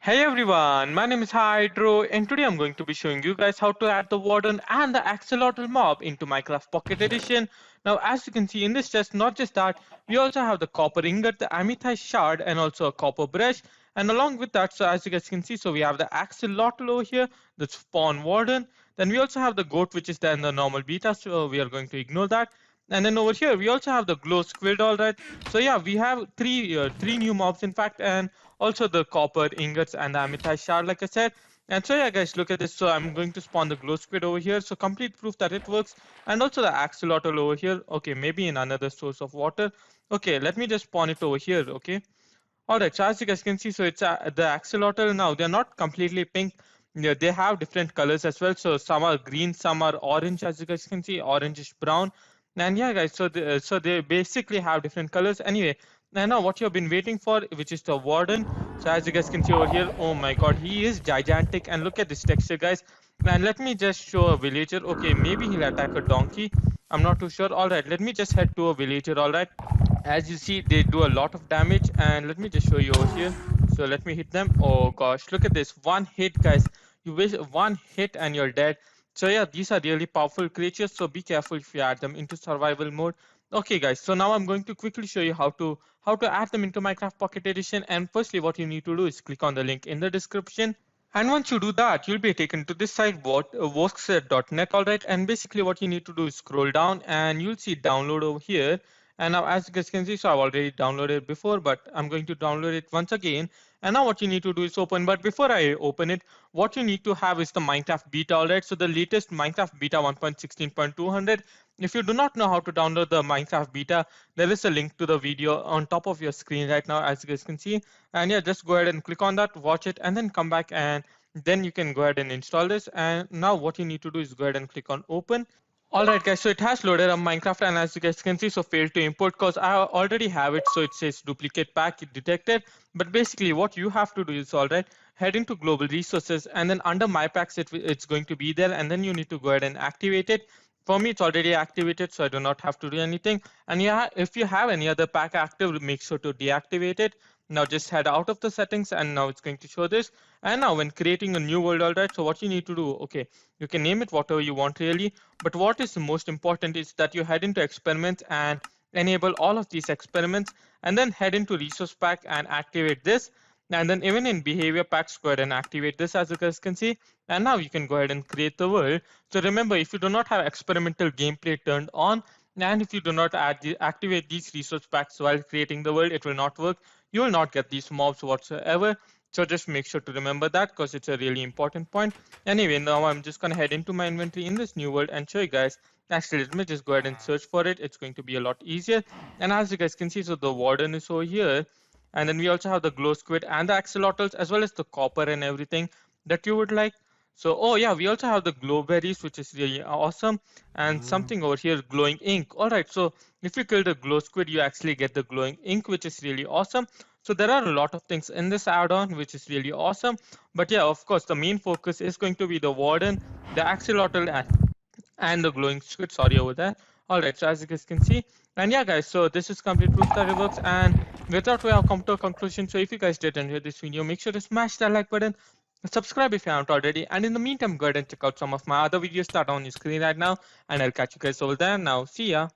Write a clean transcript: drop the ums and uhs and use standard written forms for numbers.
Hey everyone, my name is Hydro and today I'm going to be showing you guys how to add the Warden and the Axolotl mob into Minecraft Pocket Edition. Now as you can see in this chest, not just that, we also have the copper ingot, the amethyst shard and also a copper brush. And along with that, so as you guys can see, so we have the Axolotl over here, the spawn Warden. Then we also have the goat which is there in the normal beta, so we are going to ignore that. And then over here we also have the glow squid, alright. So yeah, we have three new mobs in fact, and also the copper ingots and the amethyst shard, like I said. And so yeah guys, look at this. So I'm going to spawn the glow squid over here, so complete proof that it works. And also the axolotl over here. Okay, maybe in another source of water. Okay, let me just spawn it over here. Okay, all right, so as you guys can see, so it's the axolotl. Now they're not completely pink. Yeah, they have different colors as well. So some are green, some are orange, as you guys can see, orangish brown. And yeah guys, so they basically have different colors. Anyway, and now what you've been waiting for, which is the Warden. So as you guys can see over here, oh my god, he is gigantic. And look at this texture, guys. And let me just show a villager. Okay, maybe he'll attack a donkey. I'm not too sure. All right, let me just head to a villager. All right, as you see, they do a lot of damage. And let me just show you over here. So let me hit them. Oh gosh, look at this. One hit, guys. You waste one hit and you're dead. So yeah, these are really powerful creatures, so be careful if you add them into survival mode. Okay guys, so now I'm going to quickly show you how to add them into Minecraft Pocket Edition. And firstly, what you need to do is click on the link in the description. And once you do that, you'll be taken to this site, workset.net, all right. And basically what you need to do is scroll down and you'll see download over here. And now as you guys can see, so I've already downloaded it before, but I'm going to download it once again. And now what you need to do is open, but before I open it, what you need to have is the Minecraft beta, all right. So the latest Minecraft beta 1.16.200. If you do not know how to download the Minecraft beta, there is a link to the video on top of your screen right now, as you guys can see. And yeah, just go ahead and click on that, watch it, and then come back, and then you can go ahead and install this. And now what you need to do is go ahead and click on open. All right, guys, so it has loaded up Minecraft, and as you guys can see, so failed to import because I already have it. So it says duplicate pack detected. But basically what you have to do is, all right, head into global resources, and then under my packs, it's going to be there, and then you need to go ahead and activate it. For me, it's already activated, so I do not have to do anything. And yeah, if you have any other pack active, make sure to deactivate it. Now just head out of the settings, and now it's going to show this. And now when creating a new world, all right, so what you need to do, okay, you can name it whatever you want really, but what is the most important is that you head into experiments and enable all of these experiments, and then head into resource pack and activate this. And then even in behavior packs, go ahead and activate this, as you guys can see. And now you can go ahead and create the world. So remember, if you do not have experimental gameplay turned on, and if you do not activate these resource packs while creating the world, it will not work. You will not get these mobs whatsoever. So just make sure to remember that, because it's a really important point. Anyway, now I'm just going to head into my inventory in this new world and show you guys. Actually, let me just go ahead and search for it. It's going to be a lot easier. And as you guys can see, so the Warden is over here. And then we also have the glow squid and the axolotls, as well as the copper and everything that you would like. So, oh yeah, we also have the glow berries, which is really awesome. And something over here, glowing ink. All right, so if you kill the glow squid, you actually get the glowing ink, which is really awesome. So there are a lot of things in this add-on, which is really awesome. But yeah, of course, the main focus is going to be the Warden, the axolotl, and the glowing squid. Sorry over there. All right, so as you guys can see, and yeah guys, so this is complete proof that it works. And with that, we have come to a conclusion. So if you guys did enjoy this video, make sure to smash that like button, subscribe if you haven't already, and in the meantime, go ahead and check out some of my other videos that are on your screen right now, and I'll catch you guys over there. Now see ya.